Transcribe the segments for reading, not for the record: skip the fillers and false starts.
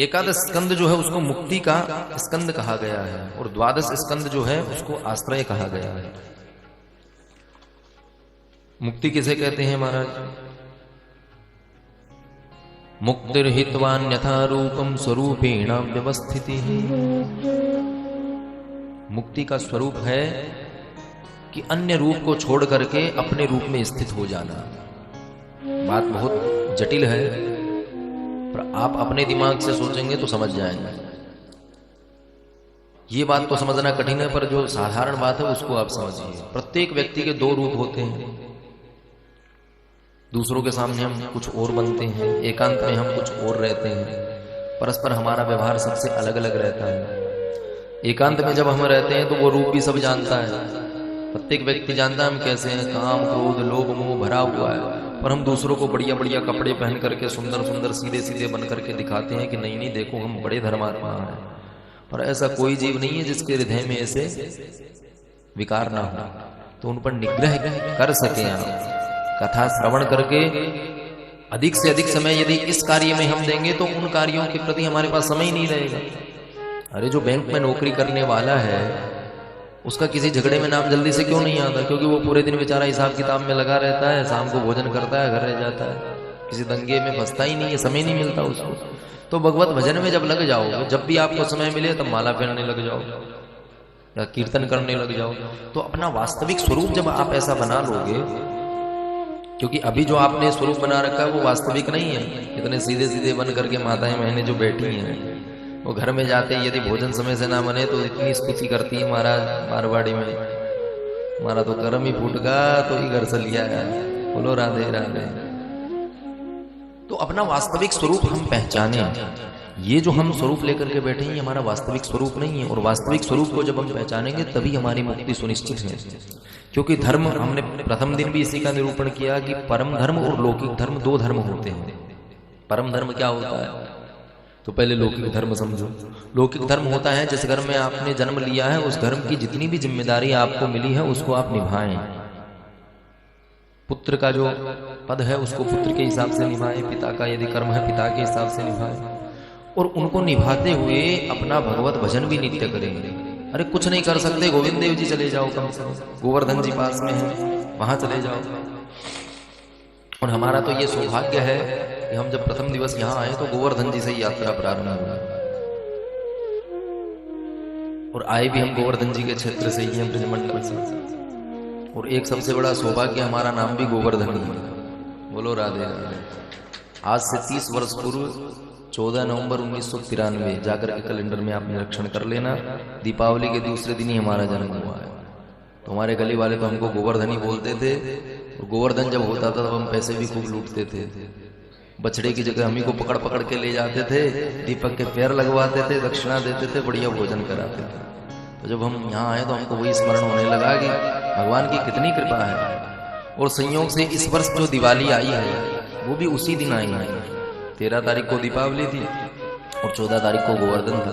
एकादश स्कंद जो है उसको मुक्ति का स्कंद कहा गया है और द्वादश स्कंद जो है उसको आश्रय कहा गया है। मुक्ति किसे कहते हैं महाराज? मुक्तिर्हित्वान्यथा रूपम स्वरूपेण व्यवस्थिति। मुक्ति का स्वरूप है कि अन्य रूप को छोड़ करके अपने रूप में स्थित हो जाना। बात बहुत जटिल है, पर आप अपने दिमाग से सोचेंगे तो समझ जाएंगे। ये बात तो समझना कठिन है, पर जो साधारण बात है उसको आप समझिए। प्रत्येक व्यक्ति के दो रूप होते हैं। दूसरों के सामने हम कुछ और बनते हैं, एकांत में हम कुछ और रहते हैं, परस्पर हमारा व्यवहार सबसे अलग अलग रहता है। एकांत में जब हम रहते हैं तो वो रूप भी सब जानता है, प्रत्येक व्यक्ति जानता है हम कैसे हैं, काम क्रोध लोभ मोह भरा हुआ है। पर हम दूसरों को बढ़िया बढ़िया कपड़े पहन करके सुंदर सुंदर सीधे सीधे बन करके दिखाते हैं कि नहीं नहीं देखो हम बड़े धर्मात्मा हैं। पर ऐसा कोई जीव नहीं है जिसके हृदय में ऐसे विकार ना हो, तो उन पर निग्रह कर सके। आप कथा श्रवण करके अधिक से अधिक समय यदि इस कार्य में हम देंगे तो उन कार्यों के प्रति हमारे पास समय ही नहीं रहेगा। अरे जो बैंक में नौकरी करने वाला है उसका किसी झगड़े में नाम जल्दी से क्यों नहीं आता? क्योंकि वो पूरे दिन बेचारा हिसाब किताब में लगा रहता है, शाम को भोजन करता है, घर रह जाता है, किसी दंगे में फंसता ही नहीं है, समय नहीं मिलता उसको। तो भगवत भजन में जब लग जाओ, जब भी आपको समय मिले तब माला पहनने लग जाओ या कीर्तन करने लग जाओ, तो अपना वास्तविक स्वरूप जब आप ऐसा बना लोगे, क्योंकि अभी जो आपने स्वरूप बना रखा है वो वास्तविक नहीं है। इतने सीधे सीधे बन करके माताएं बहनें जो बैठी हैं वो घर में जाते ही यदि भोजन समय से ना बने तो इतनी स्तुति करती है, महाराज मारवाड़ी में हमारा तो कर्म ही फूट गया तो ही घर से लिया है, बोलो राधे राधे। तो अपना वास्तविक स्वरूप हम पहचाने। ये जो हम स्वरूप लेकर के बैठे हैं ये हमारा वास्तविक स्वरूप नहीं है, और वास्तविक स्वरूप को जब हम पहचानेंगे तभी हमारी मुक्ति सुनिश्चित है। क्योंकि धर्म, हमने प्रथम दिन भी इसी का निरूपण किया कि परम धर्म और लौकिक धर्म दो धर्म होते हैं। परम धर्म क्या होता है? तो पहले लौकिक धर्म समझो। लौकिक धर्म होता है जिस घर में आपने जन्म लिया है उस धर्म की जितनी भी जिम्मेदारी आपको मिली है उसको आप निभाएं। पुत्र का जो पद है उसको पुत्र के हिसाब से निभाएं, पिता का यदि कर्म है पिता के हिसाब से निभाएं, और उनको निभाते हुए अपना भगवत भजन भी नित्य करेंगे। अरे कुछ नहीं कर सकते, गोविंद देव जी चले जाओ, कम से कम गोवर्धन जी पास में है वहां चले जाओ। और हमारा तो ये सौभाग्य है कि हम जब प्रथम दिवस यहाँ आए तो गोवर्धन जी से ही यात्रा प्रारंभ हुई, और आए भी हम गोवर्धन जी के क्षेत्र से ही हैं, ब्रजमंडल से। और एक सबसे बड़ा सौभाग्य हमारा नाम भी गोवर्धन है, बोलो राधे राधे। आज से 30 वर्ष पूर्व 14 नवंबर 1993 जाकर के कैलेंडर में आप निरीक्षण कर लेना, दीपावली के दूसरे दिन ही हमारा जन्म हुआ है। तो हमारे गली वाले तो हमको गोवर्धन ही बोलते थे, और गोवर्धन जब होता था तब हम पैसे भी खूब लूटते थे। बछड़े की जगह हम ही को पकड़ पकड़ के ले जाते थे, दीपक के पैर लगवाते थे, दक्षिणा देते थे, बढ़िया भोजन कराते थे। तो जब हम यहाँ आए तो हमको वही स्मरण होने लगा कि भगवान की कितनी कृपा है। और संयोग से इस वर्ष जो दिवाली आई है वो भी उसी दिन आई है। 13 तारीख को दीपावली थी और 14 तारीख को गोवर्धन था,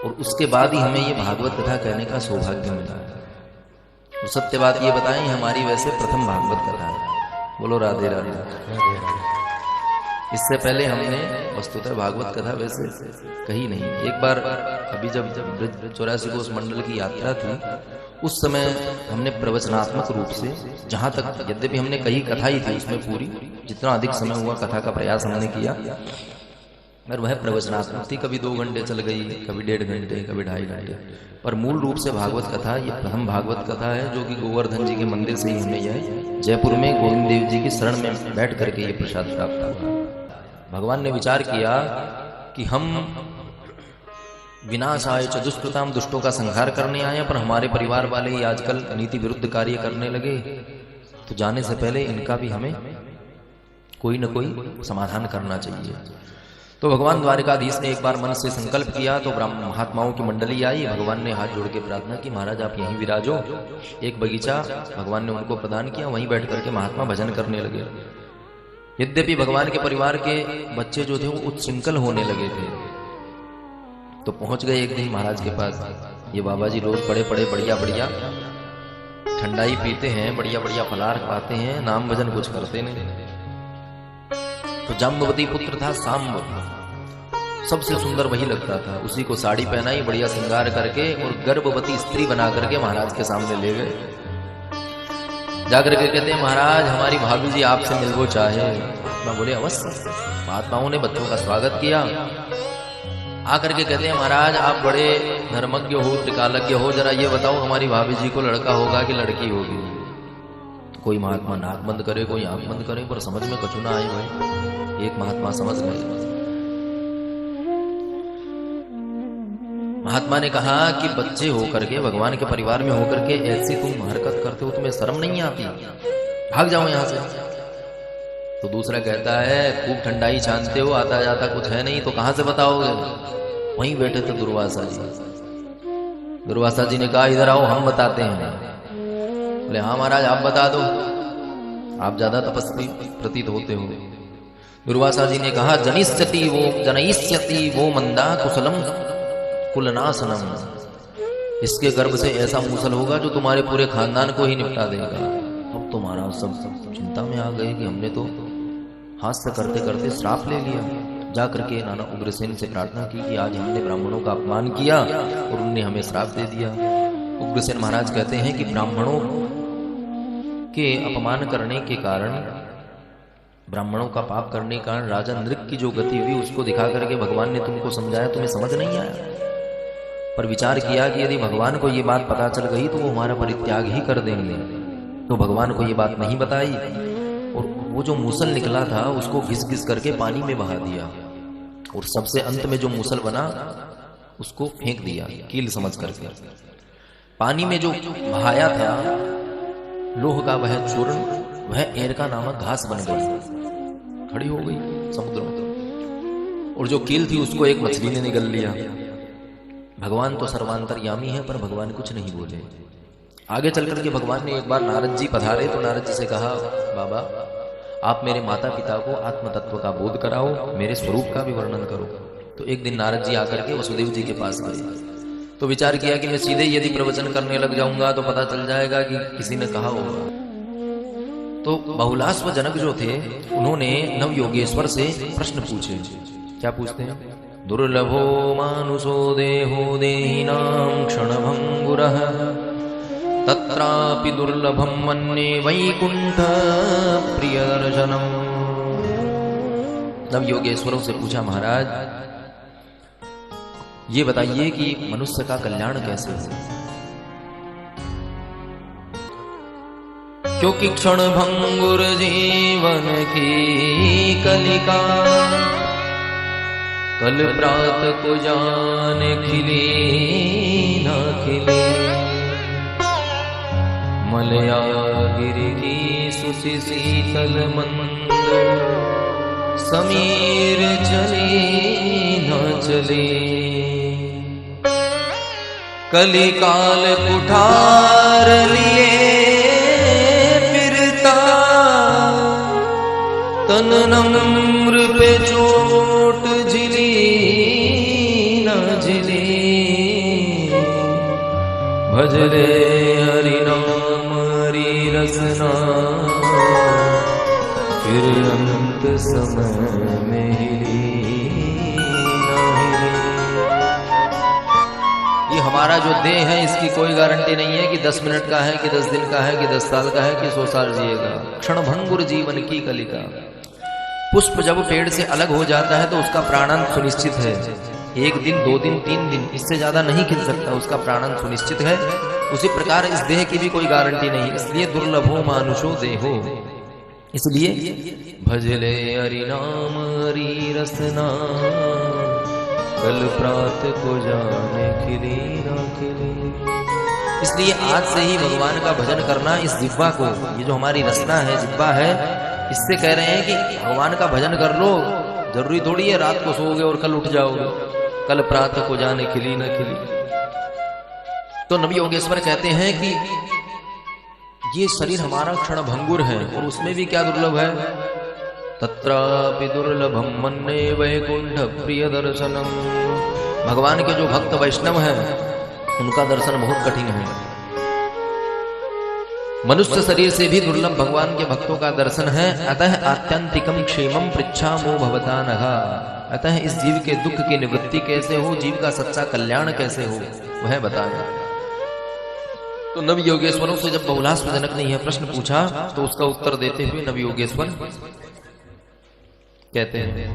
और उसके बाद ही हमें ये भागवत कथा कहने का सौभाग्य मिला है। तो सत्य बात ये बताएं, हमारी वैसे प्रथम भागवत कथा है, बोलो राधे राधे। इससे पहले हमने वस्तुतः भागवत कथा वैसे कही नहीं। एक बार अभी जब 84 कोष मंडल की यात्रा थी उस समय हमने प्रवचनात्मक रूप से, जहां तक यद्यपि हमने कही कथा ही थी उसमें पूरी, जितना अधिक समय हुआ कथा का प्रयास हमने किया, मगर वह प्रवचनात्मक थी। कभी 2 घंटे चल गई, कभी 1.5 घंटे, कभी 2.5 घंटे, पर मूल रूप से भागवत कथा ये प्रथम भागवत कथा है, जो कि गोवर्धन जी के मंदिर से ही हमें यह जयपुर में गोविंद देव जी की शरण में बैठ करके ये प्रसाद प्राप्त हुआ। भगवान ने विचार किया कि हम विनाशाय च दुष्कृताम, दुष्टों का संहार करने आए, पर हमारे परिवार वाले ही आजकल नीति विरुद्ध कार्य करने लगे, तो जाने से पहले इनका भी हमें कोई न कोई समाधान करना चाहिए। तो भगवान द्वारिकाधीश ने एक बार मन से संकल्प किया, तो महात्माओं की मंडली आई। भगवान ने हाथ जोड़ के प्रार्थना की, महाराज आप यहीं विराजो। एक बगीचा भगवान ने उनको प्रदान किया, वहीं बैठ करके महात्मा भजन करने लगे। यद्यपि भगवान के परिवार के बच्चे जो थे वो उच्छृंखल होने लगे थे, तो पहुंच गए एक दिन महाराज के पास। ये बाबा जी रोज बड़े बड़े बढ़िया बढ़िया ठंडाई पीते हैं, बढ़िया बढ़िया फलाहार खाते हैं, नाम भजन कुछ करते नहीं। तो जाम्बवती पुत्र था सांब। सबसे सुंदर वही लगता था। उसी को साड़ी पहनाई, बढ़िया श्रृंगार करके और गर्भवती स्त्री बना करके महाराज के सामने ले गए। जाकर के कहते हैं महाराज हमारी भाभी जी आपसे मिलना चाहे। महात्मा बोले अवश्य। महात्माओं ने बच्चों का स्वागत किया। आकर के कहते हैं महाराज आप बड़े धर्मज्ञ हो, त्रिकालज्ञ हो, जरा ये बताओ हमारी भाभी जी को लड़का होगा कि लड़की होगी। तो कोई महात्मा नाक बंद करे, कोई आंख बंद करे, पर समझ में कछु ना आई भाई। एक महात्मा समझ गए। महात्मा ने कहा कि बच्चे होकर के, भगवान के परिवार में होकर के ऐसी तुम हरकत करते हो, तुम्हें शर्म नहीं आती? भाग जाओ यहां से। तो दूसरा कहता है खूब ठंडाई छानते हो, आता जाता कुछ है नहीं, तो कहां से बताओगे? वहीं बैठे थे दुर्वासा जी। दुर्वासा जी ने कहा इधर आओ हम बताते हैं। बोले हाँ महाराज आप बता दो, आप ज्यादा तपस्वी प्रतीत होते हो। दुर्वासा जी ने कहा जनयिष्यति वो मंदा कुशलम कुलनाशनम। इसके गर्भ से ऐसा मूसल होगा जो तुम्हारे पूरे खानदान को ही निपटा देगा। अब तो महाराज सब चिंता में आ गए कि हमने तो हास्य करते करते श्राप ले लिया। जाकर के नाना उग्रसेन से प्रार्थना की कि आज हमने ब्राह्मणों का अपमान किया और उनने हमें श्राप दे दिया। उग्रसेन महाराज कहते हैं कि ब्राह्मणों के अपमान करने के कारण, ब्राह्मणों का पाप करने के कारण राजा नृक की जो गति हुई उसको दिखा करके भगवान ने तुमको समझाया, तुम्हें समझ नहीं आया। पर विचार किया कि यदि भगवान को ये बात पता चल गई तो वो हमारा परित्याग ही कर देंगे। तो भगवान को ये बात नहीं बताई और वो जो मूसल निकला था उसको घिस घिस करके पानी में बहा दिया और सबसे अंत में जो मूसल बना उसको फेंक दिया कील समझ करके। पानी में जो बहाया था लोह का वह चूर्ण, वह एरका नामक घास बन गई, खड़ी हो गई समुद्र में। और जो कील थी उसको एक मछली ने निगल लिया। भगवान तो सर्वांतरयामी है पर भगवान कुछ नहीं बोले। आगे चल करके भगवान ने एक बार नारद जी पधारे तो नारद जी से कहा बाबा आप मेरे माता पिता को आत्म तत्व का बोध कराओ, मेरे स्वरूप का भी वर्णन करो। तो एक दिन नारद जी आकर के वसुदेव जी के पास गए तो विचार किया कि मैं सीधे यदि प्रवचन करने लग जाऊंगा तो पता चल जाएगा कि किसी ने कहा होगा। तो बहुलास्व जनक जो थे उन्होंने नव योगेश्वर से प्रश्न पूछे। क्या पूछते हैं? दुर्लभो मानुषो देहो देहिनां क्षणभंगुरः तत्रापि दुर्लभम मन्ये वैकुंठ प्रियदर्शनम। नव योगेश्वरों से पूछा महाराज ये बताइए कि मनुष्य का कल्याण कैसे हो? क्योंकि क्षण भंगुर जीवन की कलिका कल प्रात को जान खिली ना खिली। मलया गिर की सुसी शीतल मंद समीर चली न चली। कलिकाल कुठार लिए फिरता तन नम्र पे चोट झिली न झिली। भजले हरि नाम हरि रसना फिर अंत समय में हिली ना हिली। ये हमारा जो देह है इसकी कोई गारंटी नहीं है कि 10 मिनट का है कि 10 दिन का है कि 10 साल का है कि 100 साल जिएगा। क्षणभंगुर जीवन की कलिका। पुष्प जब पेड़ से अलग हो जाता है तो उसका प्राणांत सुनिश्चित है। 1 दिन 2 दिन 3 दिन इससे ज्यादा नहीं खिल सकता, उसका प्राणांत सुनिश्चित है। उसी प्रकार इस देह की भी कोई गारंटी नहीं, इसलिए दुर्लभो मानुषो देहो। इसलिए भजले हरि नाम हरि रसना कल प्रात को जाने खिली ना खिली। इसलिए आज से ही भगवान का भजन करना, इस जिह्वा को, ये जो हमारी रसना है जिह्वा है, इससे कह रहे हैं कि भगवान का भजन कर लो। जरूरी थोड़ी है रात को सोओगे और कल उठ जाओगे, कल प्रातः को जाने खिली न खिली। तो नव योगेश्वर कहते हैं कि ये शरीर हमारा क्षण भंगुर है और उसमें भी क्या दुर्लभ है? तत्रापि दुर्लभम मन्ये वैकुंठ प्रिय दर्शनम। भगवान के जो भक्त वैष्णव हैं उनका दर्शन बहुत कठिन है। मनुष्य शरीर से भी दुर्लभ भगवान के भक्तों का दर्शन है। अतः आत्यंतिकम क्षेमम पृच्छामो भवता नघ। अतः इस जीव के दुख की निवृत्ति कैसे हो, जीव का सच्चा कल्याण कैसे हो, वह बताया। तो नव योगेश्वरों से जब बहुलास्व जनक ने यह प्रश्न पूछा तो उसका उत्तर देते हुए नव योगेश्वर कहते हैं,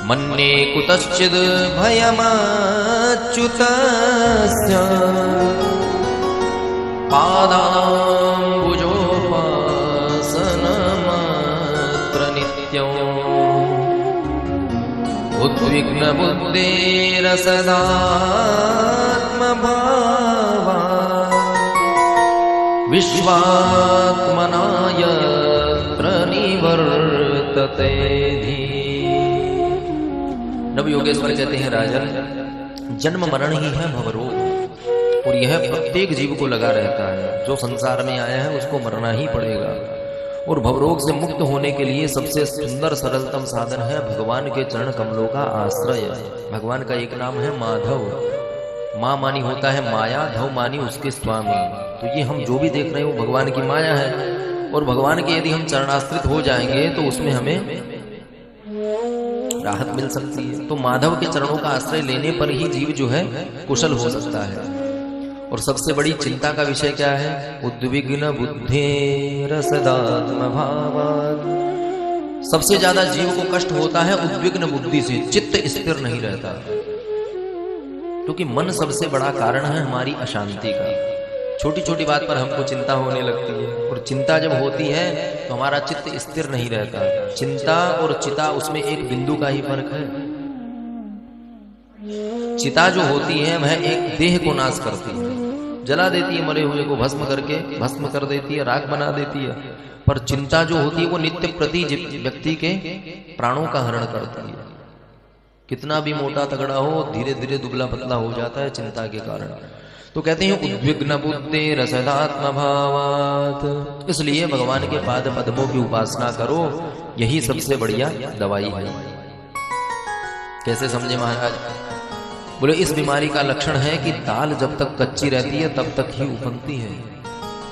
मन्ये कुतश्चिद भयमाच्युतस्य पादाम्बुजोपासनमात्र नित्यम् उद्विग्न बुद्धिरसदात्मभावा विश्वात्मना यत्र निवर्तते धी। नव योगेश्वर कहते हैं, राजन, जन्म मरण ही है भवरोग, और यह प्रत्येक जीव को लगा रहता है। जो संसार में आया है उसको मरना ही पड़ेगा, और भवरोग से मुक्त होने के लिए सबसे सुंदर सरलतम साधन है भगवान के चरण कमलों का आश्रय। भगवान का एक नाम है माधव। माँ मानी होता है माया, धव मानी उसके स्वामी। तो ये हम जो भी देख रहे हो भगवान की माया है, और भगवान के यदि हम चरणाश्रित हो जाएंगे तो उसमें हमें राहत मिल सकती है। तो माधव के चरणों का आश्रय लेने पर ही जीव जो है कुशल हो सकता है। और सबसे बड़ी चिंता का विषय क्या है? उद्विग्न बुद्धिरसदात्मभावात्। सबसे ज्यादा जीव को कष्ट होता है उद्विग्न बुद्धि से, चित्त स्थिर नहीं रहता, क्योंकि मन सबसे बड़ा कारण है हमारी अशांति का। छोटी छोटी बात पर हमको चिंता होने लगती है, और चिंता जब होती है तो हमारा चित्त स्थिर नहीं रहता। चिंता और चिता, उसमें एक बिंदु का ही फर्क है। चिता जो होती है वह एक देह को नाश करती है, जला देती है, मरे हुए को भस्म करके भस्म कर देती है, राख बना देती है। पर चिंता जो होती है वो नित्य प्रति व्यक्ति के प्राणों का हरण करती है। कितना भी मोटा तगड़ा हो, धीरे धीरे दुबला पतला हो जाता है चिंता के कारण। तो कहते हैं उद्विग्न बुद्धि रसदात्मभावात्। इसलिए भगवान के पाद पद्मों की उपासना करो, यही सबसे बढ़िया दवाई है। कैसे समझे महाराज? बोले इस बीमारी का लक्षण है कि दाल जब तक कच्ची रहती है तब तक ही उफनती है।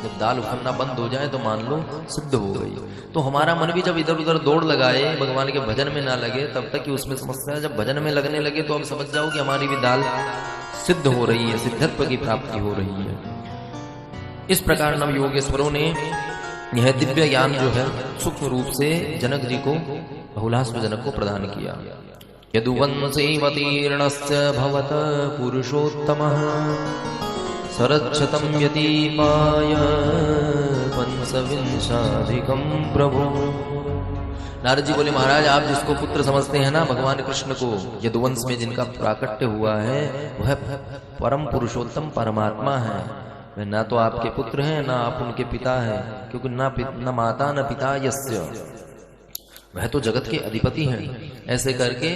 जब दाल उफनना बंद हो जाए तो मान लो सिद्ध हो गई। तो हमारा मन भी जब इधर उधर दौड़ लगाए, भगवान के भजन में ना लगे, तब तक ही उसमें समस्या है। जब भजन में लगने लगे तो अब समझ जाओ कि हमारी भी दाल सिद्ध हो रही है, सिद्धत्व की प्राप्ति हो रही है। इस प्रकार नव योगेश्वरों ने यह दिव्य ज्ञान जो है सूक्ष्म रूप से जनक जी को, बहुलास्व जनक को प्रदान किया। यदुवंशीवतीर्णस्य भवत पुरुषोत्तमः सरच्छतं यतीपाय पंचविंशाधिकं प्रभु। नारद जी बोले, महाराज आप जिसको पुत्र समझते हैं ना भगवान कृष्ण को, यदुवंश में जिनका प्राकट्य हुआ है वह परम पुरुषोत्तम परमात्मा है। वह ना तो आपके पुत्र हैं ना आप उनके पिता हैं, क्योंकि न माता न पिता यस्य, वह तो जगत के अधिपति हैं। ऐसे करके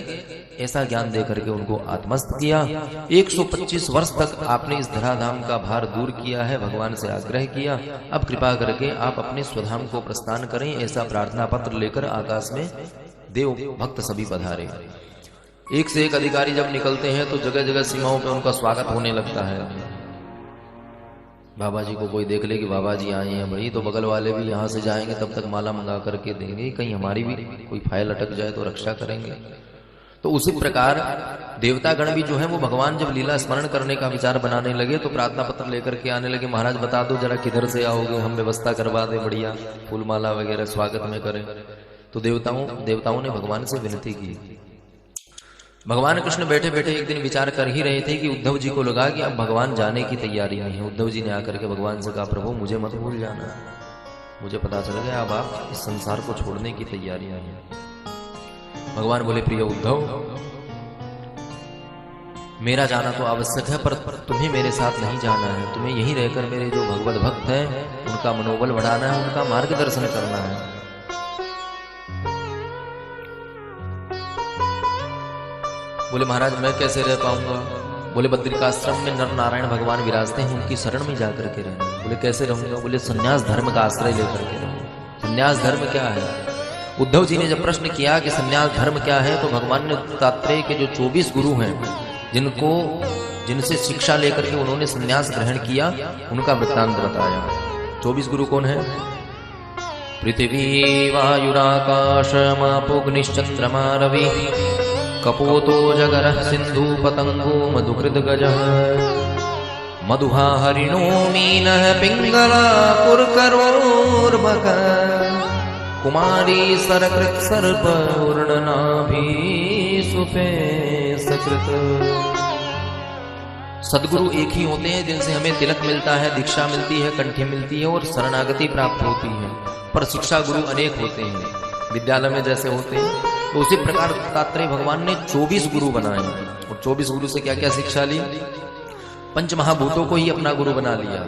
ऐसा ज्ञान दे करके उनको आत्मस्थ किया। 125 वर्ष तक आपने इस धराधाम का भार दूर किया है, भगवान से आग्रह किया। अब कृपा करके आप अपने स्वधाम को प्रस्थान करें। ऐसा प्रार्थना पत्र लेकर आकाश में देव भक्त सभी पधारे। एक से एक अधिकारी जब निकलते हैं तो जगह जगह सीमाओं पर उनका स्वागत होने लगता है। बाबा जी को कोई देख ले कि बाबा जी आए हैं भाई, तो बगल वाले भी यहाँ से जाएंगे, तब तक माला मंगा करके देंगे, कहीं हमारी भी कोई फाइल अटक जाए तो रक्षा करेंगे। तो उसी प्रकार देवता गण भी जो है वो भगवान जब लीला स्मरण करने का विचार बनाने लगे तो प्रार्थना पत्र लेकर के आने लगे। महाराज बता दो जरा किधर से आओगे, हम व्यवस्था करवा दे, बढ़िया फूल माला वगैरह स्वागत में करें। तो देवताओं ने भगवान से विनती की। भगवान कृष्ण बैठे बैठे एक दिन विचार कर ही रहे थे कि उद्धव जी को लगा कि अब भगवान जाने की तैयारी नहीं है। उद्धव जी ने आकर के भगवान से कहा, प्रभु मुझे मत भूल जाना, मुझे पता चल गया अब आप इस संसार को छोड़ने की तैयारी नहीं है। भगवान बोले, प्रिय उद्धव, मेरा जाना तो आवश्यक है, पर तुम्हें मेरे साथ नहीं जाना है। तुम्हें यहीं रहकर मेरे जो भगवत भक्त हैं उनका मनोबल बढ़ाना है, उनका मार्गदर्शन करना है। बोले, महाराज मैं कैसे रह पाऊंगा? बोले, बद्रिकाश्रम में नर नारायण भगवान विराजते हैं, उनकी शरण में जाकर के रहना। बोले, कैसे रहूंगा? बोले, संन्यास धर्म का आश्रय लेकर के रहूंगा। संन्यास धर्म क्या है? उद्धव जी ने जब प्रश्न किया कि संन्यास धर्म क्या है, तो भगवान ने दत्तात्रेय के जो 24 गुरु हैं जिनसे शिक्षा लेकर के उन्होंने संन्यास ग्रहण किया, उनका वृत्तांत बताया। 24 गुरु कौन है? पृथ्वी वायुराकाश मापोग्निश्चंद्रमा रवि कपोतो जगरः सिंधु पतंगो मधुकृत गजः मधुहा हरिणो मीनः पिंगला पुरकरोर्बकः कुमारी सरकृत सर्प उर्णनाभि सुपे सकृत। सदगुरु एक ही होते हैं जिनसे हमें तिलक मिलता है, दीक्षा मिलती है, कंठी मिलती है और शरणागति प्राप्त होती है। पर शिक्षा गुरु अनेक होते हैं, विद्यालय में जैसे होते हैं। तो उसी प्रकार दत्तात्रेय भगवान ने 24 गुरु बनाए और 24 गुरु से क्या क्या शिक्षा ली? पंच महाभूतों को ही अपना गुरु बना लिया,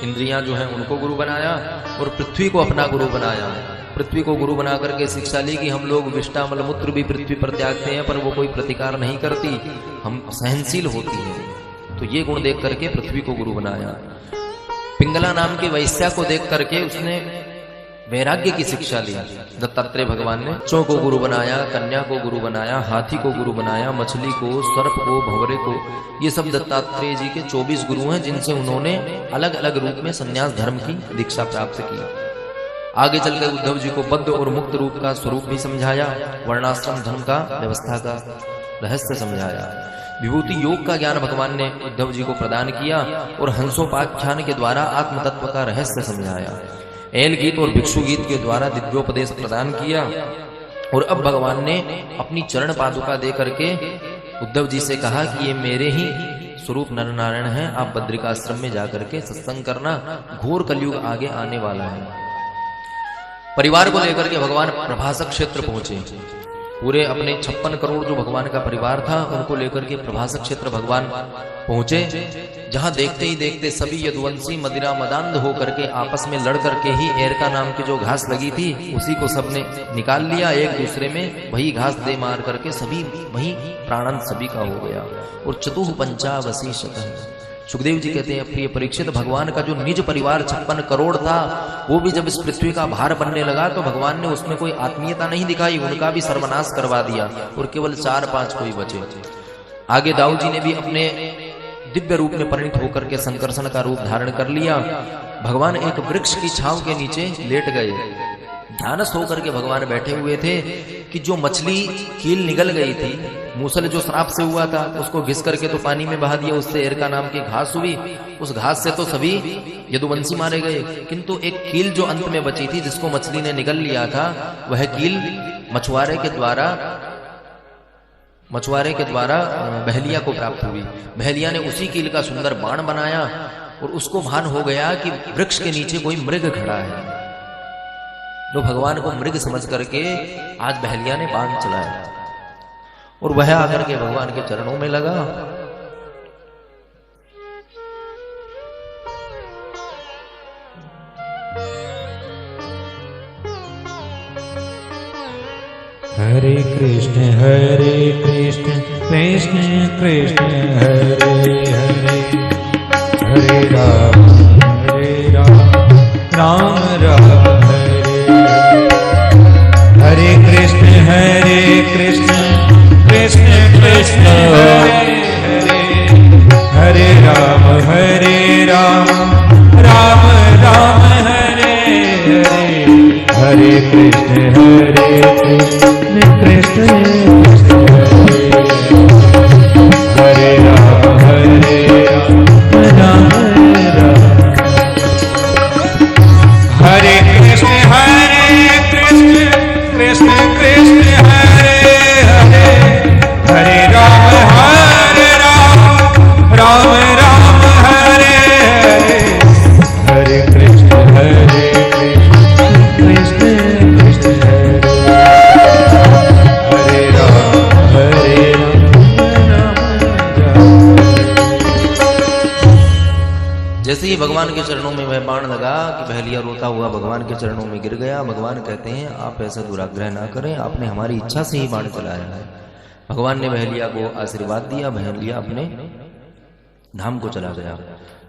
इंद्रियां जो हैं उनको गुरु बनाया और पृथ्वी को अपना गुरु बनाया। पृथ्वी को गुरु बना करके शिक्षा ली कि हम लोग विष्टा मलमूत्र भी पृथ्वी पर त्यागते हैं पर वो कोई प्रतिकार नहीं करती, हम सहनशील होती है। तो ये गुण देख करके पृथ्वी को गुरु बनाया। पिंगला नाम के वैश्या को देख करके उसने वैराग्य की शिक्षा ली। दत्तात्रेय भगवान ने चौ को गुरु बनाया, कन्या को गुरु बनाया, हाथी को गुरु बनाया, मछली को, सर्प को, भंवरे को। ये सब दत्तात्रेय जी के 24 गुरु हैं जिनसे उन्होंने अलग अलग रूप में संन्यास धर्म की दीक्षा प्राप्त की। आगे चलकर उद्धव जी को बद्ध और मुक्त रूप का स्वरूप भी समझाया, वर्णाश्रम धर्म का व्यवस्था का रहस्य समझाया। विभूति योग का ज्ञान भगवान ने उद्धव जी को प्रदान किया और हंसोपाख्यान के द्वारा आत्म तत्व का रहस्य समझाया। एल गीत और भिक्षु गीत के द्वारा दिव्योपदेश प्रदान किया। और अब भगवान ने अपनी चरण पादुका दे करके उद्धव जी से कहा कि ये मेरे ही स्वरूप नर नारायण है, आप बद्रिकाश्रम में जाकर के सत्संग करना, घोर कलयुग आगे आने वाला है। परिवार को लेकर के भगवान प्रभासक क्षेत्र पहुंचे। पूरे अपने 56 करोड़ जो भगवान का परिवार था उनको लेकर के प्रभासक क्षेत्र भगवान पहुंचे, जहां देखते ही देखते सभी यदुवंशी मदिरा मदांध होकर के आपस में लड़ करके ही एरका नाम की जो घास लगी थी उसी को सबने निकाल लिया, एक दूसरे में वही घास दे मार करके सभी वही प्राणांत सभी का हो गया। और चतुः पंचावशीषतः सुखदेव जी कहते हैं प्रिय परीक्षित, भगवान का जो निज परिवार 56 करोड़ था वो भी जब इस पृथ्वी का भार बनने लगा तो भगवान ने उसमें कोई आत्मीयता नहीं दिखाई, उनका भी सर्वनाश करवा दिया और केवल 4-5 कोई बचे। आगे दाऊ जी ने भी अपने दिव्य रूप में परिणित होकर के संकर्षण का रूप धारण कर लिया। भगवान एक वृक्ष की छांव के नीचे लेट गए, ध्यानस्थ होकर के भगवान बैठे हुए थे कि जो मछली कील निगल गई थी, मूसल जो श्राप से हुआ था उसको घिस करके तो पानी में बहा दिया, उससे एरका नाम की घास हुई, उस घास से तो सभी यदुवंशी मारे गए। किंतु एक कील जो अंत में बची थी जिसको मछली ने निगल लिया था, वह कील मछुआरे के द्वारा बहलिया को प्राप्त हुई। बहलिया ने उसी कील का सुंदर बाण बनाया और उसको भान हो गया कि वृक्ष के नीचे कोई मृग खड़ा है। जो भगवान को मृग समझ करके आज बहलिया ने बाण चलाया और वह आकर के भगवान के चरणों में लगा। हरे कृष्ण कृष्ण कृष्ण हरे हरे, हरे राम राम राम हरे कृष्ण कृष्ण कृष्ण हरे हरे, हरे राम राम राम हरे हरे, हरे कृष्ण कृष्ण कृष्ण हरे हरे राम राम राम हरे कृष्ण कृष्ण कृष्ण हरे हरे, हरे राम राम राम हरे हरे, हरे कृष्ण कृष्ण कृष्ण हरे हरे राम राम राम। जैसे ही भगवान के चरणों में वह बाण लगा कि बहलिया रोता हुआ भगवान के चरणों में गिर गया। भगवान कहते हैं आप ऐसा दुराग्रह ना करें, आपने हमारी इच्छा से ही बाण चलाया है। भगवान ने बहलिया को आशीर्वाद दिया, बहलिया अपने धाम को चला गया।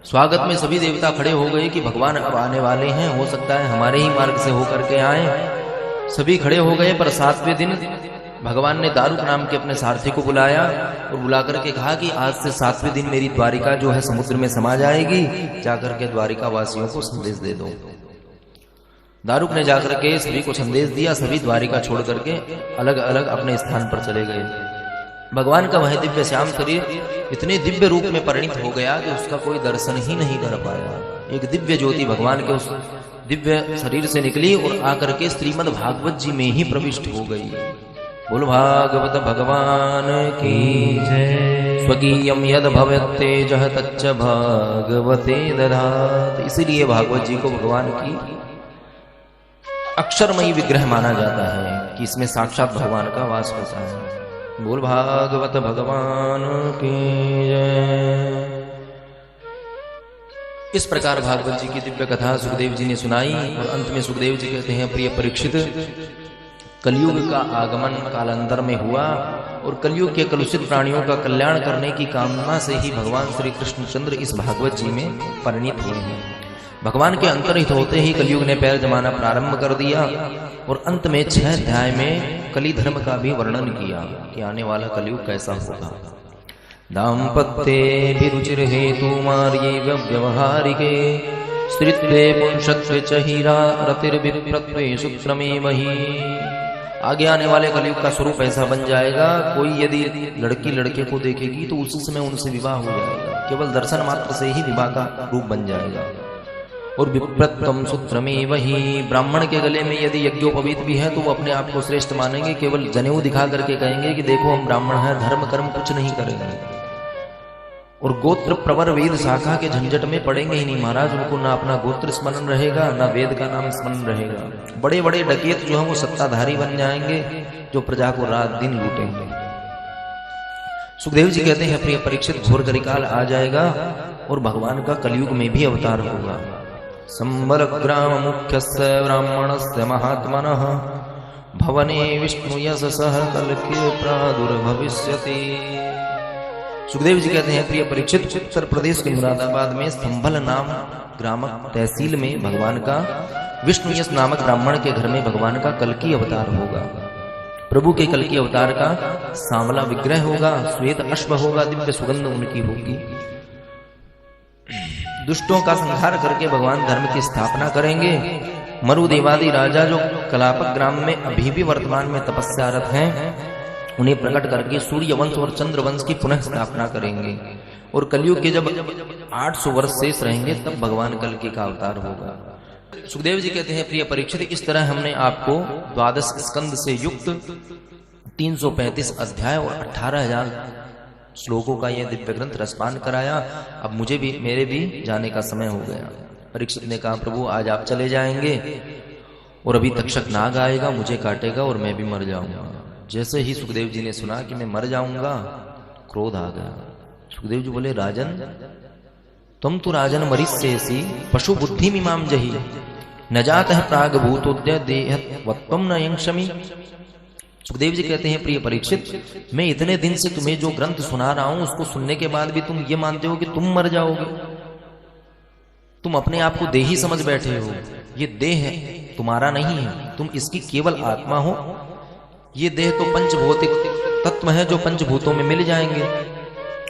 स्वागत में सभी देवता खड़े हो गए कि भगवान अब आने वाले हैं, हो सकता है हमारे ही मार्ग से होकर के आए। सभी खड़े हो गए, पर 7वें दिन भगवान ने दारुक नाम के अपने सारथी को बुलाया और बुलाकर के कहा कि आज से 7वें दिन मेरी द्वारिका जो है समुद्र में समा जाएगी, जाकर के द्वारिका वासियों को संदेश दे दो। दारुक ने जाकर के सभी को संदेश दिया, सभी द्वारिका छोड़ करके अलग अलग अपने स्थान पर चले गए। भगवान का वह दिव्य श्याम शरीर इतने दिव्य रूप में परिणित हो गया कि उसका कोई दर्शन ही नहीं कर पाया। एक दिव्य ज्योति भगवान के उस दिव्य शरीर से निकली और आकर के श्रीमद् भागवत जी में ही प्रविष्ट हो गई। बोल भागवत भगवान की जय। स्वकीयम यद भवतेजः तच्च भागवते दधात। इसीलिए भागवत जी को भगवान की अक्षरमयी विग्रह माना जाता है कि इसमें साक्षात भगवान का वास होता है। बोल भागवत भगवान की जय। इस प्रकार भागवत जी की दिव्य कथा सुखदेव जी ने सुनाई और अंत में सुखदेव जी कहते हैं, प्रिय परीक्षित, कलयुग का आगमन कालांतर में हुआ और कलयुग के कलुषित प्राणियों का कल्याण करने की कामना से ही भगवान श्री कृष्णचंद्र इस भागवत जी में परिणित हुए हैं। भगवान के अंतर्हित होते ही कलयुग ने पैर जमाना प्रारंभ कर दिया और अंत में 6 अध्याय में कली धर्म का भी वर्णन किया कि आने वाला कलयुग कैसा होगा। दाम्पत्ये रुचिर हेतु मार्ये व्यवहारिके स्त्रीत्वे पुंसत्वे च हीरा रतिर्विप्रत्वे सूत्रमेवहि। आगे आने वाले कलयुग का स्वरूप ऐसा बन जाएगा, कोई यदि लड़की लड़के को देखेगी तो उसी समय उनसे विवाह हो जाएगा। केवल दर्शन मात्र से ही विवाह का रूप बन जाएगा। और विप्रत्वम सूत्रमेवहि, ब्राह्मण के गले में यदि यज्ञोपवीत भी है तो वो अपने आप को श्रेष्ठ मानेंगे, केवल जनेऊ दिखा करके कहेंगे कि देखो हम ब्राह्मण हैं, धर्म कर्म कुछ नहीं करेंगे। और गोत्र प्रवर वेद शाखा के झंझट में पड़ेंगे ही नहीं महाराज। उनको ना अपना गोत्र स्मरण रहेगा ना वेद का नाम स्मरण रहेगा। बड़े बड़े डकैत जो हैं वो सत्ताधारी बन जाएंगे, जो प्रजा को रात दिन लूटेंगे। सुखदेव जी कहते हैं, प्रिय परीक्षित, घोर कलिकाल आ जाएगा और भगवान का कलयुग में भी अवतार होगा। संबल ग्राम मुख्यस्य ब्राह्मणस्य महात्मनः भवने विष्णु यशसः कल्कि प्रादुर्भविष्यति। सुखदेव जी कहते हैं, प्रिय परीक्षित, उत्तर प्रदेश के मुरादाबाद में संभल नाम ग्राम तहसील में भगवान का विष्णु यश नामक ब्राह्मण के घर में भगवान का कल्कि अवतार होगा। प्रभु के कल्कि अवतार का सांवला विग्रह होगा, श्वेत अश्व होगा, दिव्य सुगंध उनकी होगी। दुष्टों का संहार करके भगवान धर्म की स्थापना करेंगे। मरुदेवादि राजा जो कलापक ग्राम में अभी भी वर्तमान में तपस्यारत हैं, उन्हें प्रकट करके सूर्य वंश और चंद्र वंश की पुनः स्थापना करेंगे। और कलयुग के जब 800 वर्ष शेष रहेंगे तब भगवान कल्कि का अवतार होगा। सुखदेव जी कहते हैं, प्रिय परीक्षित, इस तरह हमने आपको 12 स्कंद से युक्त 335 अध्याय और 18,000 श्लोकों का यह दिव्य ग्रंथ रसपान कराया। अब मुझे भी, मेरे भी जाने का समय हो गया। परीक्षित ने कहा, प्रभु आज आप चले जाएंगे और अभी तक्षक नाग आएगा, मुझे काटेगा और मैं भी मर जाऊंगा। जैसे ही सुखदेव जी ने सुना कि मैं मर जाऊंगा, क्रोध आ गया। सुखदेव जी बोले, राजन, तुम तो राजन मरिष्यसि पशु बुद्धि मीमां जहि न जातः प्राग भूतोद्य देहत्वं न यंक्षमि। सुखदेव जी कहते हैं, प्रिय परीक्षित, मैं इतने दिन से तुम्हें जो ग्रंथ सुना रहा हूं उसको सुनने के बाद भी तुम ये मानते हो कि तुम मर जाओगे। तुम अपने आप को देही समझ बैठे हो। ये देह है, तुम्हारा नहीं है, तुम इसकी केवल आत्मा हो। ये देह तो पंचभौतिक तत्व है जो पंचभूतों में मिल जाएंगे।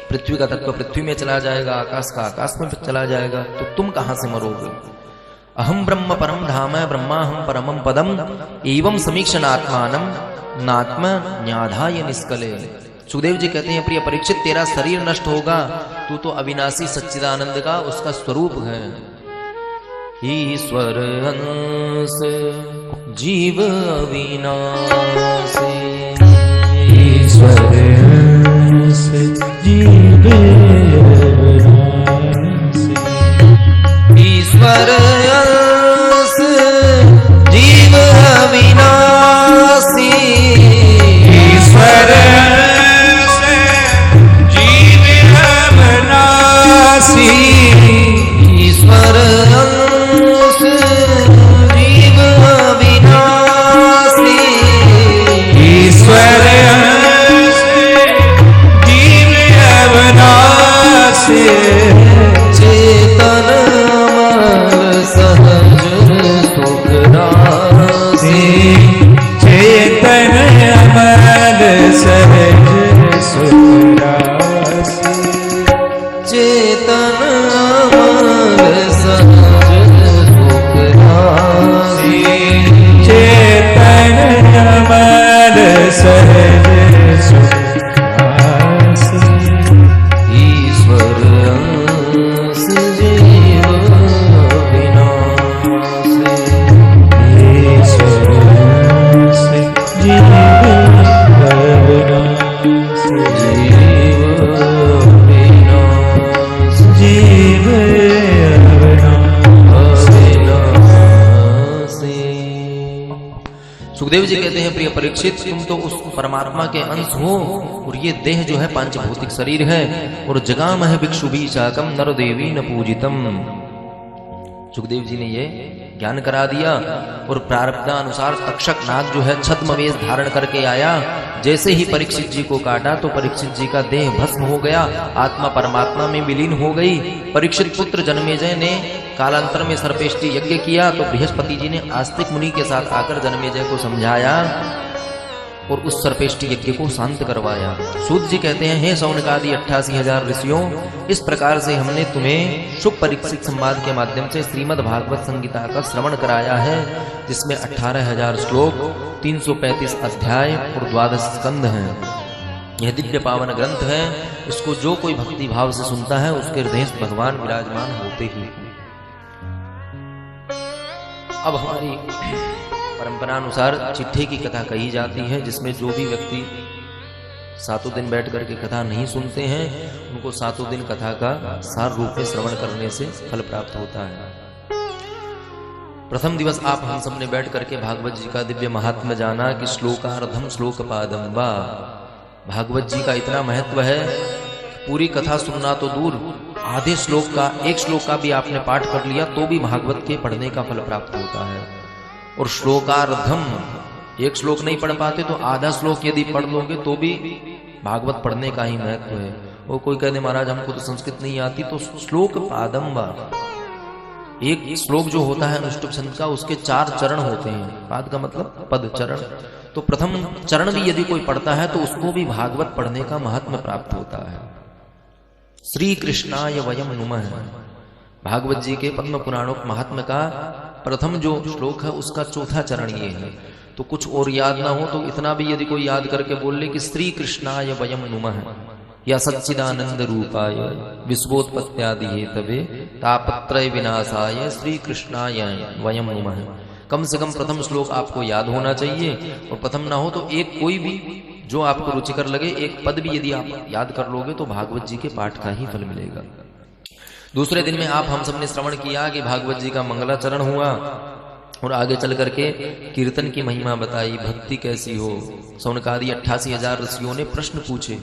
पृथ्वी का तत्व पृथ्वी में चला जाएगा, आकाश का आकाश में चला जाएगा, तो तुम कहां से मरोगे। अहम ब्रह्म परम धाम ब्रह्माहम परमम पदम एवं समीक्षणात्मानम नात्म न्याधाय निष्कले। सुखदेव जी कहते हैं, प्रिय परीक्षित, तेरा शरीर नष्ट होगा, तू तो अविनाशी सच्चिदानंद का उसका स्वरूप है। ईश्वर अंश जीव अविनाशी, ईश्वर अंश जीव अविनाशी, ईश्वर अंश जीव अविनाशी, ईश्वर अंश जीव अविनाशी, ईश्वर अंश जीव अविनाशी, ईश्वर अंश जीव अविनाशी, चेतन अमर सहज सुख राशि, चेतन अमल सहज सुख राशि, चेतन अमर सहज सुख राशि, चेतन अमल सहज सुख सुखदेव जी कहते हैं, प्रिय परीक्षित, तुम तो उस परमात्मा के अंश हो और ये देह जो है पांचभौतिक शरीर है। और जगामह भिक्षु भी चाकम नर देवी न पूजितम। सुखदेव जी ने ये ज्ञान करा दिया। और प्रारब्धानुसार तक्षक नाग जो है छद्म वेश धारण करके आया। जैसे ही परीक्षित जी को काटा तो परीक्षित जी का देह भस्म हो गया, आत्मा परमात्मा में विलीन हो गई। परीक्षित पुत्र जन्मेजय ने कालांतर में सर्पेष्टि यज्ञ किया तो बृहस्पति जी ने आस्तिक मुनि के साथ आकर जन्मेजय को समझाया और उस सर्पेष्टि यज्ञ को शांत करवाया। सूत जी कहते हैं, हे शौनकादि 88,000 ऋषियों, इस प्रकार से हमने तुम्हें शुभ परीक्षित संवाद के माध्यम से श्रीमद् भागवत संगीता का श्रवण कराया है, जिसमें 18,000 श्लोक, 335 अध्याय और 12 स्कंध हैं। यह दिव्य पावन ग्रंथ है। इसको जो कोई भक्ति भाव से सुनता है उसके हृदय में भगवान विराजमान होते ही। अब हमारी परंपरा अनुसार चिट्ठे की कथा कही जाती है, जिसमें जो भी व्यक्ति 7 दिन बैठ करके कथा नहीं सुनते हैं उनको 7 दिन कथा का सार रूप में श्रवण करने से फल प्राप्त होता है। प्रथम दिवस आप हम सबने बैठ करके भागवत जी का दिव्य महात्म्य जाना कि श्लोकार्धम श्लोक पादम वा। भागवत जी का इतना महत्व है, पूरी कथा सुनना तो दूर, आधे श्लोक का, एक श्लोक का भी आपने पाठ कर लिया तो भी भागवत के पढ़ने का फल प्राप्त होता है। और श्लोकार्धम, एक श्लोक नहीं पढ़ पाते तो आधा श्लोक यदि पढ़ लोगे तो भी भागवत पढ़ने का ही महत्व है। वो कोई कहते महाराज हमको तो संस्कृत नहीं आती, तो श्लोक पादम वा, एक श्लोक जो होता है अनुष्टुप छंद का, उसके 4 चरण होते हैं। पाद का मतलब पद, चरण। तो प्रथम चरण भी यदि कोई पढ़ता है तो उसको भी भागवत पढ़ने का महात्म्य प्राप्त होता है। श्री कृष्णाय वयम नुमः, भागवत जी के पद्म पुराणों महात्म्य का प्रथम जो श्लोक है उसका 4था चरण ये है। तो कुछ और याद ना हो तो इतना भी यदि कोई याद करके बोल ले कि श्री कृष्णाय वयम नुमः या सच्चिदानंद रूपाय विश्वोत्पत्त्यादि हेतवे तापत्रय विनाशाय श्री कृष्णाय वयम नुमः। कम से कम प्रथम श्लोक आपको याद होना चाहिए, और प्रथम ना हो तो एक कोई भी जो आपको रुचिकर लगे एक पद भी यदि आप याद कर लोगे तो भागवत जी के पाठ का ही फल मिलेगा। दूसरे दिन में आप हम सबने श्रवण किया कि भागवत जी का मंगलाचरण हुआ और आगे चल करके कीर्तन की महिमा बताई, भक्ति कैसी हो। शौनकादि 88,000 ऋषियों ने प्रश्न पूछे,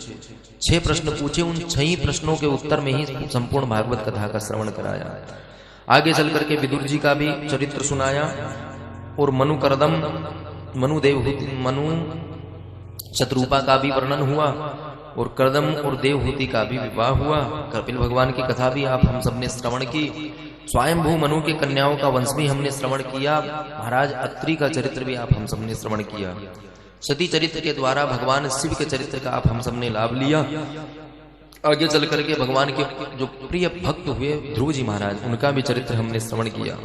6 प्रश्न पूछे, उन 6 प्रश्नों के उत्तर में ही संपूर्ण भागवत कथा का श्रवण कराया। आगे चल करके विदुर जी का भी चरित्र सुनाया और मनु शत्रुपा का भी वर्णन हुआ और कर्दम और देवहूति का भी विवाह हुआ। कपिल भगवान की कथा भी आप हम सबने श्रवण की। स्वयंभू मनु के कन्याओं का वंश भी हमने श्रवण किया। महाराज अत्रि का चरित्र भी आप हम सबने श्रवण किया। सती चरित्र के द्वारा भगवान शिव के चरित्र का आप हम सबने लाभ लिया। आगे चल करके भगवान के जो प्रिय भक्त हुए ध्रुव जी महाराज, उनका भी चरित्र हमने श्रवण किया।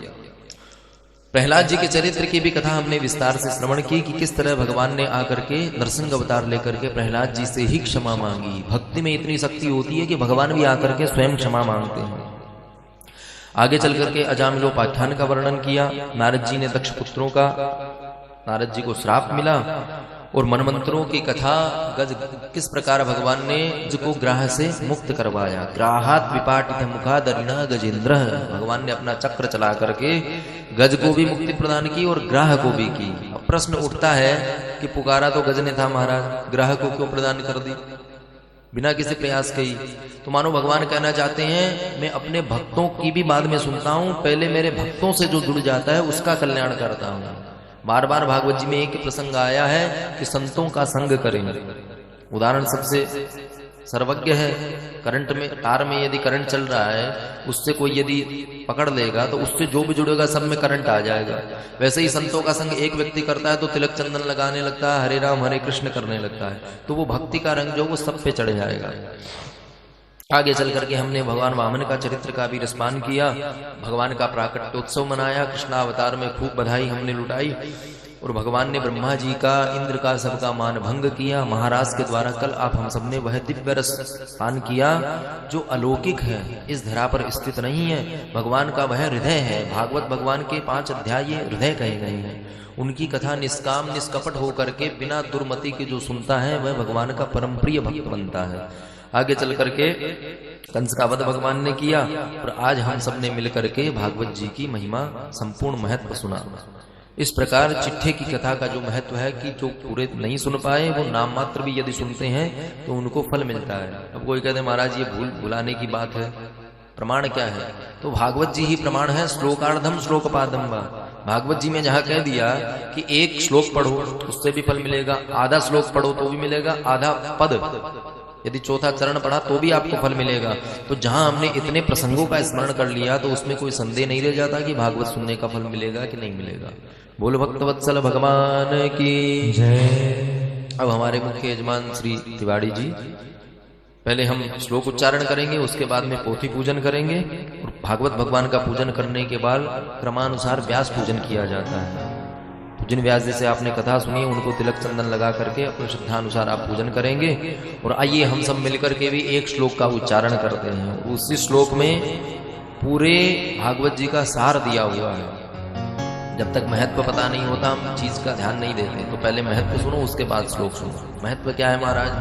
प्रहलाद जी के चरित्र की भी कथा हमने विस्तार से श्रवण की कि किस तरह भगवान ने आकर के नरसिंह अवतार लेकर के प्रहलाद जी से ही क्षमा मांगी। भक्ति में इतनी शक्ति होती है कि भगवान भी आकर के स्वयं क्षमा मांगते हैं। आगे चल करके अजामिलोपाख्यान का वर्णन किया। नारद जी ने दक्ष पुत्रों का, नारद जी को श्राप मिला और मनमंत्रों की कथा, गज किस प्रकार भगवान ने जिसको ग्राह से मुक्त करवाया। ग्राहात विपाटित मुखादरिणा गजेंद्र, भगवान ने अपना चक्र चला करके गज को भी मुक्ति प्रदान की और ग्राह को भी की। अब प्रश्न उठता है कि पुकारा तो गज ने था महाराज, ग्राह को क्यों प्रदान कर दी बिना किसी प्रयास के ही? तो मानो भगवान कहना चाहते हैं मैं अपने भक्तों की भी बाद में सुनता हूं, पहले मेरे भक्तों से जो जुड़ जाता है उसका कल्याण करता हूं। बार बार भागवत जी में एक प्रसंग आया है कि संतों का संग करें। उदाहरण सबसे सर्वज्ञ है, करंट में, तार में यदि करंट चल रहा है, उससे कोई यदि पकड़ लेगा तो उससे जो भी जुड़ेगा सब में करंट आ जाएगा। वैसे ही संतों का संग एक व्यक्ति करता है तो तिलक चंदन लगाने लगता है, हरे राम हरे कृष्ण करने लगता है, तो वो भक्ति का रंग जो वो सब पे चढ़ जाएगा। आगे चल करके हमने भगवान वामन का चरित्र का भी रसपान किया। भगवान का प्राकट्योत्सव मनाया, कृष्णावतार में खूब बधाई हमने लुटाई और भगवान ने ब्रह्मा जी का, इंद्र का, सबका मान भंग किया। महाराज के द्वारा कल आप हम सबने वह दिव्य रस पान किया जो अलौकिक है, इस धरा पर स्थित नहीं है। भगवान का वह हृदय है। भागवत भगवान के 5 अध्याय ये हृदय कहे गए हैं। उनकी कथा निष्काम निष्कपट होकर के बिना दुर्मति के जो सुनता है वह भगवान का परम प्रिय भक्त बनता है। आगे चल करके कंस का वध भगवान ने किया और आज हम सब ने मिल करके भागवत जी की महिमा संपूर्ण महत्व सुना। इस प्रकार चिट्ठे की कथा का जो महत्व है कि जो पूरे नहीं सुन पाए वो नाम मात्र भी यदि सुनते हैं तो उनको फल मिलता है। अब कोई कहते महाराज ये भुलाने की बात है, प्रमाण क्या है? तो भागवत जी ही प्रमाण है। श्लोकार्धम श्लोकपादम वा, भागवत जी में जहां कह दिया कि एक श्लोक पढ़ो उससे भी फल मिलेगा, आधा श्लोक पढ़ो तो भी मिलेगा, आधा पद यदि चौथा चरण पढ़ा तो भी आपको फल मिलेगा। तो जहां हमने इतने प्रसंगों का स्मरण कर लिया तो उसमें कोई संदेह नहीं रह जाता कि भागवत सुनने का फल मिलेगा कि नहीं मिलेगा। बोलो भक्तवत्सल भगवान की जय। अब हमारे मुख्य यजमान श्री तिवारी जी, पहले हम श्लोक उच्चारण करेंगे, उसके बाद में पोथी पूजन करेंगे और भागवत भगवान का पूजन करने के बाद क्रमानुसार व्यास पूजन किया जाता है। तो जिन व्यास जी से आपने कथा सुनी उनको तिलक चंदन लगा करके अपने श्रद्धानुसार आप पूजन करेंगे। और आइए हम सब मिलकर के भी एक श्लोक का उच्चारण करते हैं। उसी श्लोक में पूरे भागवत जी का सार दिया हुआ है। जब तक महत्व पता नहीं होता हम चीज का ध्यान नहीं देते। तो पहले महत्व सुनो, उसके बाद श्लोक सुनो। महत्व क्या है महाराज?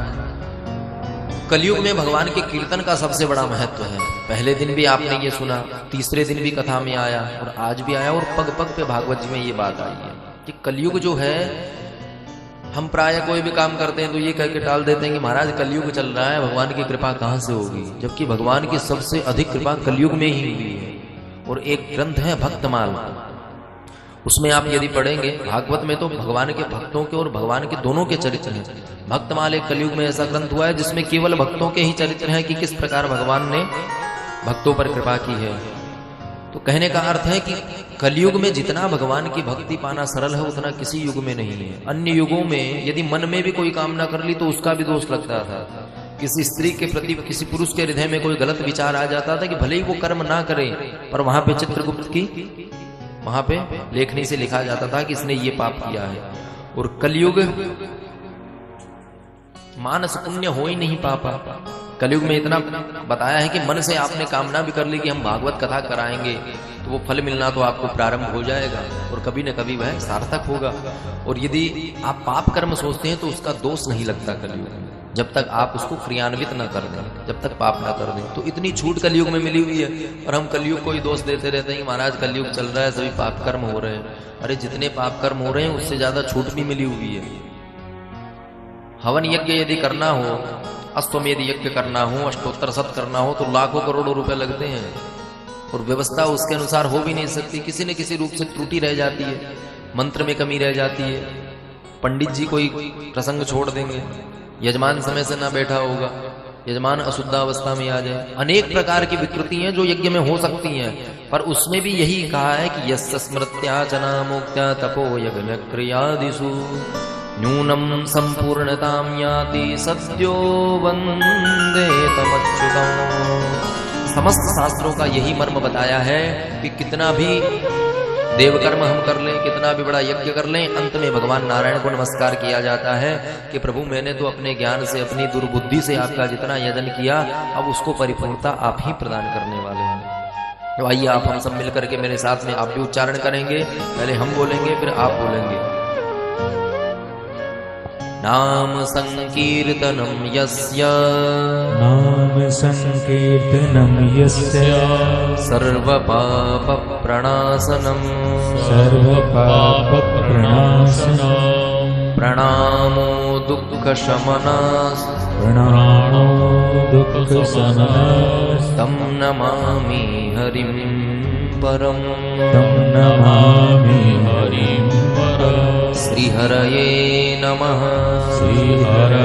कलयुग में भगवान के कीर्तन का सबसे बड़ा महत्व है। पहले दिन भी आपने ये सुना, तीसरे दिन भी कथा में आया और आज भी आया और पग पग पे भागवत जी में ये बात आई है कि कलयुग जो है, हम प्राय कोई भी काम करते हैं तो ये कह के टाल देते हैं कि महाराज कलयुग चल रहा है, भगवान की कृपा कहां से होगी, जबकि भगवान की सबसे अधिक कृपा कलयुग में ही हुई है। और एक ग्रंथ है भक्तमाल, उसमें आप यदि पढ़ेंगे भागवत में तो भगवान के भक्तों के और भगवान के दोनों के चरित्र हैं। भक्तमाल एक कलयुग में ऐसा ग्रंथ हुआ है जिसमें केवल भक्तों के ही चरित्र हैं कि किस प्रकार भगवान ने भक्तों पर कृपा की है। तो कहने का अर्थ है कि कलयुग में जितना भगवान की भक्ति पाना सरल है उतना किसी युग में नहीं है। अन्य युगों में यदि मन में भी कोई कामना कर ली तो उसका भी दोष लगता था। किसी स्त्री के प्रति किसी पुरुष के हृदय में कोई गलत विचार आ जाता था कि भले ही वो कर्म ना करे, पर वहां पे चित्रगुप्त की वहां पे लेखनी से लिखा जाता था कि इसने ये पाप किया है। और कलयुग मानस पुण्य हो ही नहीं पापा। कलयुग में इतना बताया है कि मन से आपने कामना भी कर ली कि हम भागवत कथा कराएंगे तो वो फल मिलना तो आपको प्रारंभ हो जाएगा और कभी न कभी वह सार्थक होगा। और यदि आप पाप कर्म सोचते हैं तो उसका दोष नहीं लगता कलयुग में, जब तक आप उसको क्रियान्वित न कर दें, जब तक पाप ना कर दें। तो इतनी छूट कलयुग में मिली हुई है और हम कलयुग को ही दोष देते रहते हैं कि महाराज कलयुग चल रहा है, सभी पाप कर्म हो रहे हैं। अरे जितने पाप कर्म हो रहे हैं उससे ज्यादा छूट भी मिली हुई है। हवन यज्ञ यदि करना हो, अश्वमेध यज्ञ करना हो, अष्टोत्तर शत करना हो तो लाखों करोड़ों रुपए लगते हैं और व्यवस्था उसके अनुसार हो भी नहीं सकती। किसी न किसी रूप से त्रुटि रह जाती है, मंत्र में कमी रह जाती है, पंडित जी कोई प्रसंग छोड़ देंगे, यजमान समय से ना बैठा होगा, यजमान अशुद्धावस्था में आ जाए। अनेक प्रकार की विकृति हैं जो यज्ञ में हो सकती हैं, पर उसमें भी यही कहा है कि यस्य स्मृत्या च नामोक्त्या तपो यज्ञ क्रियादिषु न्यूनम संपूर्णतां याति सद्यो वंदे तमच्युतम्। समस्त शास्त्रों का यही मर्म बताया है कि कितना भी देवकर्म हम कर लें, कितना भी बड़ा यज्ञ कर लें, अंत में भगवान नारायण को नमस्कार किया जाता है कि प्रभु मैंने तो अपने ज्ञान से, अपनी दुर्बुद्धि से आपका जितना यजन किया, अब उसको परिपूर्णता आप ही प्रदान करने वाले हैं। तो आइए आप हम सब मिलकर के मेरे साथ में आप भी उच्चारण करेंगे। पहले हम बोलेंगे फिर आप बोलेंगे। नाम संकीर्तनम यस्य, नाम संकीर्तनम यस्य सर्व पाप प्रणाशनम, सर्व पाप प्रणाशनम, प्रणामो दुःख शमनास्, प्रणामो दुःख शमनास्, तं नमामि हरिं परम्, तं नमामि हरिं परम्। श्रीहरये नमः। श्रीहरये